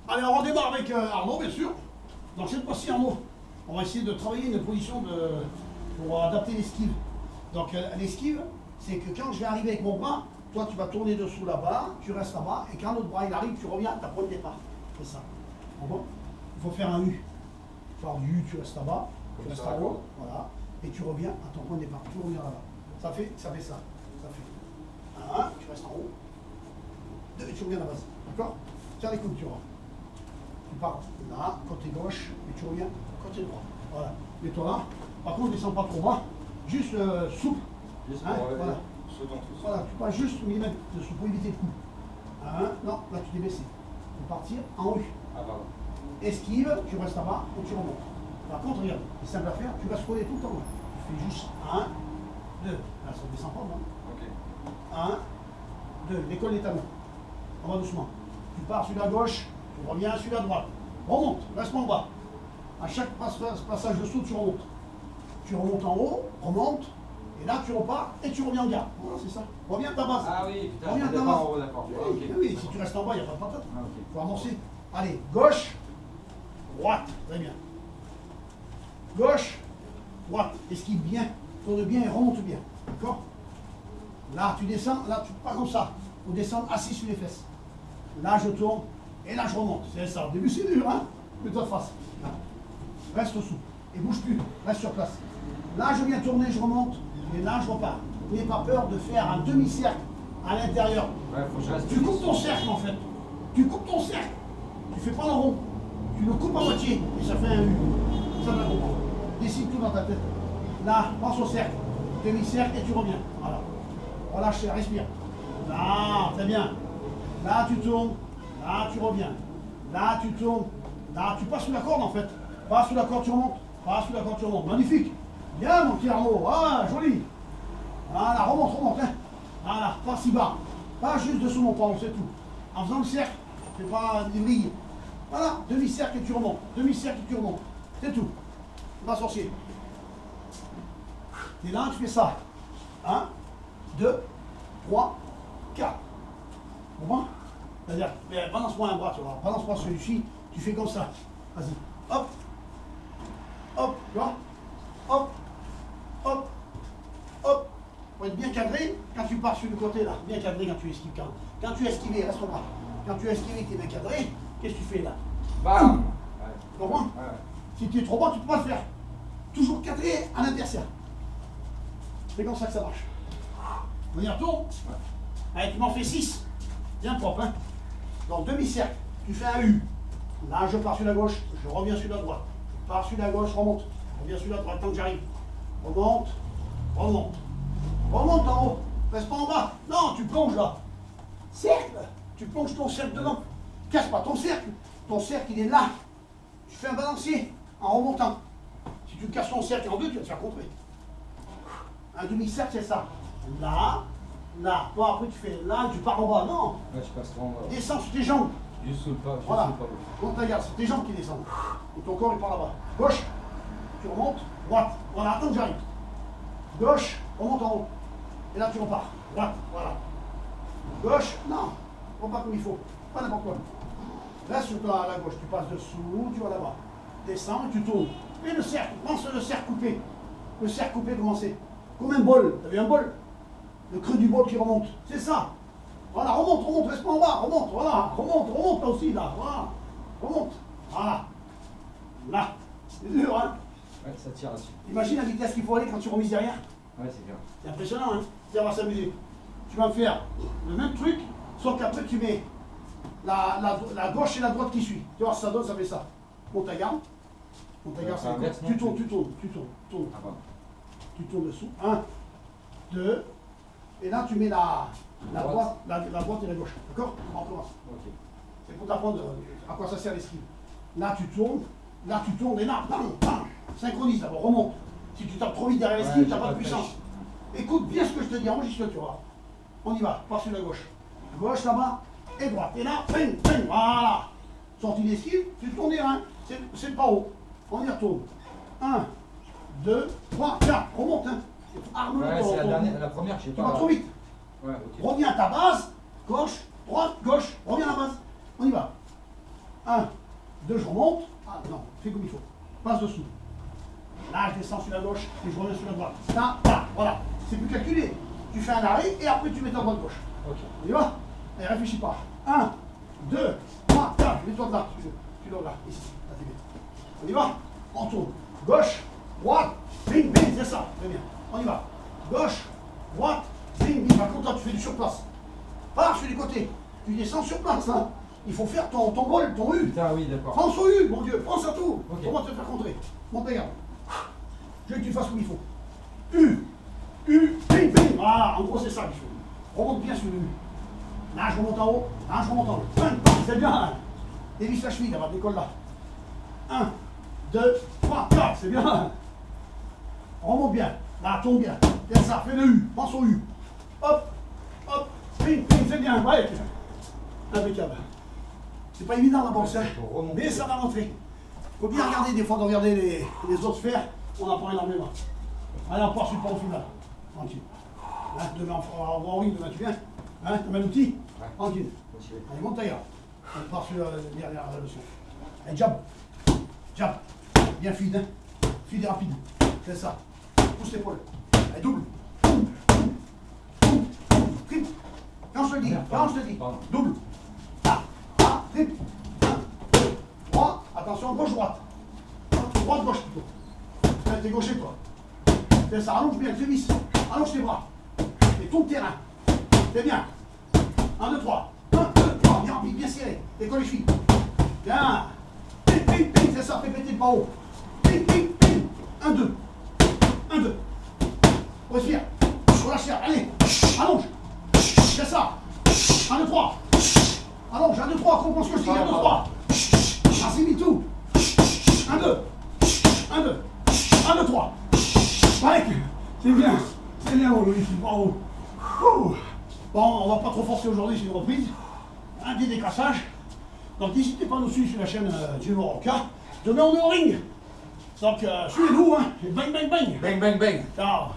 Allez, on redémarre avec Arnaud, bien sûr. Donc cette fois-ci, Arnaud, on va essayer de travailler une position pour adapter l'esquive. Donc l'esquive, c'est que quand je vais arriver avec mon bras, toi tu vas tourner dessous là-bas, tu restes là-bas, et quand l'autre bras il arrive, tu reviens à ta point de départ. C'est ça. Bon, il faut faire un U. Faire du U, tu restes là-bas, tu restes en haut, voilà, et tu reviens à ton point de départ. Tu reviens là-bas. Ça fait ça. Ça fait 1, tu restes en haut. 2, et tu reviens à la base. D'accord? Tiens les coudes, tu vois. Tu pars là, côté gauche, et tu reviens côté droit. Voilà. Mets-toi là. Par contre, ne descends pas trop bas. Juste souple. Juste hein, pour voilà. tous. Voilà, tu passes juste millimètre dessous pour éviter le coup. Non, là tu t'es baissé. Tu peux partir en U. Ah, pardon. Esquive, tu restes là-bas et tu remontes. Par contre, regarde, c'est simple à faire, tu vas scroller tout le temps. Tu fais juste 1, 2. Là, ça ne descend pas, non? Ok. 1, 2. L'école des talons. On va doucement. Tu pars sur la gauche, tu reviens sur la droite. Remonte, reste en bas. À chaque passage de saut, tu remontes. Tu remontes en haut, remonte, et là tu repars et tu reviens en garde. Voilà, c'est ça. Reviens à ta base. Ah oui, putain, reviens à ta pas base. en haut, d'accord. Oui, Ok. oui, si tu restes en bas, il n'y a pas de patate. Ah, ok. Il faut amorcer. Allez, gauche, droite, très bien. Gauche, droite, esquive bien, tourne bien et remonte bien. D'accord? Là, tu descends, là, tu pas comme ça. Il faut descendre assis sur les fesses. Là, je tourne et là, je remonte. C'est ça. Au début, c'est dur, hein? Mets-toi de face. Là. Reste sous. Et bouge plus. Reste sur place. Là, je viens tourner, je remonte. Et là, je repars. N'ayez pas peur de faire un demi-cercle à l'intérieur. Ouais, faut que je reste. Tu coupes ton cercle, en fait. Tu coupes ton cercle. Tu fais pas le rond. Tu le coupes à moitié. Et ça fait un U. Ça va comprendre. Décide tout dans ta tête. Là, pense au cercle. Demi-cercle et tu reviens. Voilà. Relâche, respire. Là, très bien. Là, tu tournes. Là, tu reviens. Là, tu tournes. Là, tu passes sous la corde, en fait. Pas sous la corde, tu remontes. Pas sous la corde, tu remontes. Magnifique. Bien, mon petit Arnaud. Ah, joli. Voilà, remonte, remonte. Hein. Voilà, pas si bas. Pas juste dessous mon pantalon, c'est tout. En faisant le cercle, c'est pas des vrilles. Voilà, demi-cercle et tu remontes. Demi-cercle et tu remontes. C'est tout. Pas sorcier. Et là, tu fais ça. 1, 2, 3, 4. Vous comprenez? C'est-à-dire, balance-moi un bras, tu vois. Balance-moi celui-ci, tu fais comme ça. Vas-y. Hop. Hop, tu vois? Hop. Hop. Hop. Faut être bien cadré quand tu pars sur le côté là. Bien cadré quand tu esquives. Quand tu esquives, reste au bras. Quand tu esquives, tu es bien cadré. Qu'est-ce que tu fais là? Bam. Ouais. Tu comprends? Ouais. Si tu es trop bas, tu ne peux pas le faire. Toujours cadré à l'intercercle. C'est comme ça que ça marche. On y retourne. Allez, tu m'en fais 6. Bien propre, hein. Dans demi-cercle, tu fais un U. Là, je pars sur la gauche, je reviens sur la droite. Je pars sur la gauche, remonte. Je reviens sur la droite tant que j'arrive. Remonte, remonte. Remonte en haut. Reste pas en bas. Non, tu plonges là. Cercle. Tu plonges ton cercle dedans. Casse pas ton cercle. Ton cercle, il est là. Tu fais un balancier en remontant. Si tu casses ton cercle en deux, tu vas te faire contrer. Un demi-cercle, c'est ça. Là, là. Bon, après, tu fais là, tu pars en bas. Non. Ouais, je passe trop en bas. Descends sur tes jambes. Juste sous le pas. Voilà. Juste sous le pas. Donc, regarde, c'est tes jambes qui descendent. Et ton corps, il part là-bas. Gauche, tu remontes. Droite. Voilà, attends que j'arrive. Gauche, remonte en haut. Et là, tu repars. Droite, voilà. Gauche, non. Repars comme il faut. Pas n'importe quoi. Reste sur toi à la gauche. Tu passes dessous, tu vas là-bas. Descends et tu tournes. Et le cercle. Pense le cercle coupé. Le cercle coupé, comment c'est? Comme un bol. T'as vu un bol? Le creux du bol qui remonte. C'est ça. Voilà, remonte, remonte, reste pas en bas. Remonte, voilà. Remonte, remonte là aussi, là. Voilà. Remonte. Voilà. Là. C'est dur, hein? Ouais, ça tire là-dessus. Imagine la vitesse qu'il faut aller quand tu remises derrière. Ouais, c'est bien. C'est impressionnant, hein? Ça va s'amuser. Tu vas me faire le même truc, sauf qu'après tu mets la gauche et la droite qui suit. Tu vois, ça donne, ça fait ça. Monte ta garde. Monte ta garde, ça inverse, c'est non? tu tournes, tu tournes, tu tournes, tournes. Ah, bon. Tu tournes dessous. 1, 2. Et là, tu mets la droite et la gauche. D'accord? On recommence. Ok. C'est pour t'apprendre à quoi ça sert l'esquive. Là, tu tournes, et là, bam, bam. Synchronise d'abord, remonte. Si tu tapes trop vite derrière l'esquive, Ouais, tu n'as j'ai pas de pas de puissance. Écoute bien ce que je te dis, enregistre-le, tu vois. On y va, pars sur la gauche. Gauche là-bas, et droite. Et là, bang, bang, voilà. Sortie d'esquive, tu tournes les reins. C'est le pas haut. On y retourne. 1, 2, 3, 4. Remonte, hein. Arme-le Ouais, ton- c'est ton- la première, je sais Tu pas. vas trop vite. Ouais, ok. Reviens à ta base. Gauche, droite, gauche. Reviens à la base. On y va. 1, 2, je remonte. Ah non, fais comme il faut. Passe dessous. Là, je descends sur la gauche et je reviens sur la droite. Là, là, voilà. C'est plus calculé. Tu fais un arrêt et après tu mets ta droite gauche. Ok. On y va? Allez, réfléchis pas. 1, 2, 3, 4. Mets-toi de là. Tu dois là, ici. Là, t'es bien. On y va? On tourne. Gauche, droite, bing, bing, c'est ça. Très bien. On y va. Gauche, droite, bing, bing. Par contre, là, tu fais du surplace. Pas sur les côtés. Tu descends sur place. Hein. Il faut faire ton bol, ton U. Putain, oui, d'accord. Pense au U, mon Dieu. Pense à tout. Ok. Comment te faire contrer? Monte, regarde. Je veux que tu fasses comme il faut. U, bing, bing. Voilà, en gros, c'est ça qu'il faut. Remonte bien sur le U. Là, je remonte en haut. Là, je remonte en haut. C'est bien. Dévisse la cheville, là-bas, décolle là. 1, 2, 3, 4. C'est bien. Remonte bien. Là, tombe bien. C'est ça, fais le U. Pense au U. Hop, hop, bing, bing, c'est bien. Ouais. Impeccable. C'est pas évident la boxe, hein. Mais ça va rentrer. Faut bien regarder, des fois, de regarder les autres faire. On apprend énormément. Allez, on part sur le plan final. Tranquille. Hein, demain, on va en ring, demain, tu viens. Hein, t'as mal outil? Ouais. Tranquille. Continue. Allez, monte ta garde. On part sur la dernière leçon. Allez, jab. Jab. Bien fluide, hein. Fluide et rapide. C'est ça. Pousse l'épaule. Allez, double. Boum, boum, boum, boum. Triple. Quand je te dis, quand je te dis. Pardon. Double. Là. Là. Triple. 1, 2, 3. Attention, gauche-droite. Droite-gauche plutôt. T'es gaucher, toi. C'est ça. Allonge bien, tu vis. Allonge tes bras. Et tourne terrain. C'est bien. 1, 2, 3. 1, 2, 3. Bien rapide, bien serré. Décolle les chevilles. Bien. Ping, ping, ping. C'est ça. Fais péter le pas haut. Ping, ping, ping. 1, 2. 1, 2. Respire. Relâche l'air. Allez. Allonge. C'est ça. 1, 2, 3. Allonge. 1, 2, 3. Comprends ce que je dis. 1, 2, 3. Assimile tout. 1, 2. 1, 2. 1, 2, 3. Ouais. C'est bien. C'est bien, Louis. Bravo. Ouh. Bon, on va pas trop forcer aujourd'hui, c'est une reprise. Un petit décrassage. Donc n'hésitez pas à nous suivre sur la chaîne Gino Rocca. Demain on est au ring. Donc suivez-nous, hein. Et bang bang bang. Bang, bang, bang. Ciao.